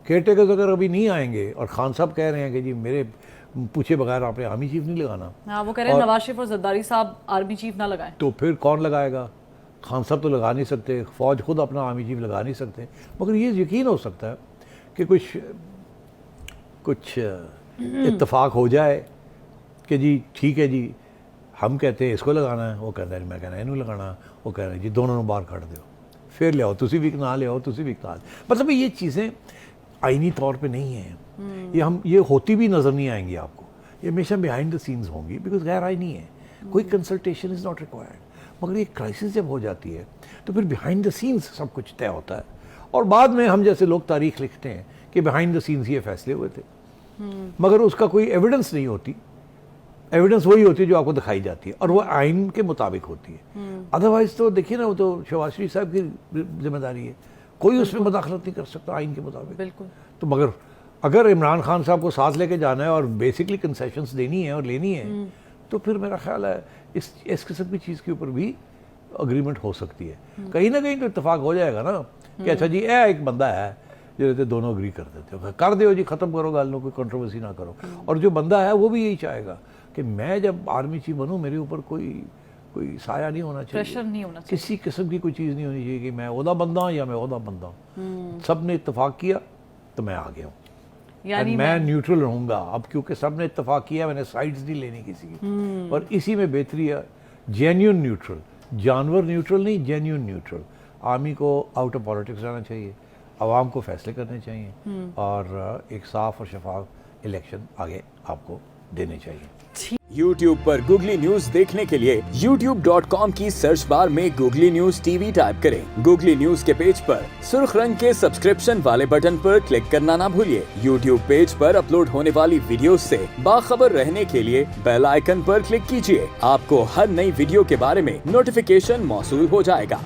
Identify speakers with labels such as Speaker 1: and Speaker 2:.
Speaker 1: Care takers اگر ابھی نہیں آئیں گے اور خان صاحب کہہ رہے ہیں کہ جی میرے پوچھے بغیر آپ نے آرمی چیف نہیں لگانا.
Speaker 2: ہاں وہ کہہ رہے ہیں نواز شریف اور زرداری صاحب آرمی چیف نہ لگائیں.
Speaker 1: تو پھر کون لگائے گا؟ خان صاحب تو لگا نہیں سکتے, فوج خود اپنا آرمی چیف لگا نہیں سکتے. مگر یہ یقین ہو سکتا ہے کہ کچھ اتفاق ہو جائے کہ جی ٹھیک ہے جی ہم کہتے ہیں اس کو لگانا ہے, وہ کہتا ہے میں کہنا ہے انہوں لگانا, وہ کہہ رہے ہیں جی دونوں نے باہر کھڑ دو, پھر لے آؤ تسی بھی نہ لے آؤ تسی بھی نہ. مطلب یہ چیزیں آئینی طور پہ نہیں ہیں, یہ ہوتی بھی نظر نہیں آئیں گی آپ کو, یہ ہمیشہ بیہائنڈ دا سینز ہوں گی بیکاز غیر آئینی ہے, کوئی کنسلٹیشن از ناٹ ریکوائرڈ. مگر یہ کرائسس جب ہو جاتی ہے تو پھر بیہائنڈ دا سینز سب کچھ طے ہوتا ہے, اور بعد میں ہم جیسے لوگ تاریخ لکھتے ہیں کہ بیہائنڈ دا سینز یہ فیصلے ہوئے تھے, مگر اس کا کوئی ایویڈنس نہیں ہوتی. ایویڈنس وہی ہوتی ہے جو آپ کو دکھائی جاتی ہے اور وہ آئین کے مطابق ہوتی ہے. ادروائز تو دیکھیے نا, وہ تو شہباز شریف صاحب کی ذمہ داری ہے, کوئی اس میں مداخلت نہیں کر سکتا آئین کے مطابق.
Speaker 2: بالکل.
Speaker 1: تو مگر اگر عمران خان صاحب کو ساتھ لے کے جانا ہے اور بیسکلی کنسیشنز دینی ہے اور لینی ہے تو پھر میرا خیال ہے اس قسم کی چیز کے اوپر بھی اگریمنٹ ہو سکتی ہے. کہیں نہ کہیں تو اتفاق ہو جائے گا نا کہ اچھا جی ایک بندہ ہے جو دونوں اگری کر دیتے ہو, کر دیو جی, ختم کرو گل, کوئی کنٹروورسی نہ کرو. اور جو بندہ ہے وہ بھی یہی چاہے گا کہ میں جب آرمی چیف بنوں میرے اوپر کوئی سایہ نہیں ہونا چاہیے,
Speaker 2: پریشر نہیں ہونا چاہیے,
Speaker 1: کسی قسم کی کوئی چیز نہیں ہونی چاہیے کہ میں عہدہ بندہ ہوں یا میں عہدہ بندہ ہوں. سب نے اتفاق کیا تو میں آ گیا ہوں, یعنی میں نیوٹرل رہوں گا. اب کیونکہ سب نے اتفاق کیا میں نے سائڈز نہیں لینی کسی کی, اور اسی میں بہتری ہے. جینیون نیوٹرل, جانور نیوٹرل نہیں, جینیون نیوٹرل. آرمی کو آؤٹ آف پالیٹکس جانا چاہیے, عوام کو فیصلے کرنے چاہیے, اور ایک صاف اور شفاف الیکشن آگے آپ کو دینے چاہیے.
Speaker 3: YouTube پر گوگلی نیوز دیکھنے کے لیے youtube.com کی سرچ بار میں googly news T V type کریں. گوگلی نیوز کے پیج پر سرخ رنگ کے سبسکرپشن والے بٹن پر کلک کرنا نہ بھولیے. YouTube پیج پر اپلوڈ ہونے والی ویڈیوز سے باخبر رہنے کے لیے بیل آئیکن پر کلک کیجیے. آپ کو ہر نئی ویڈیو کے بارے میں نوٹیفیکیشن موصول ہو جائے گا.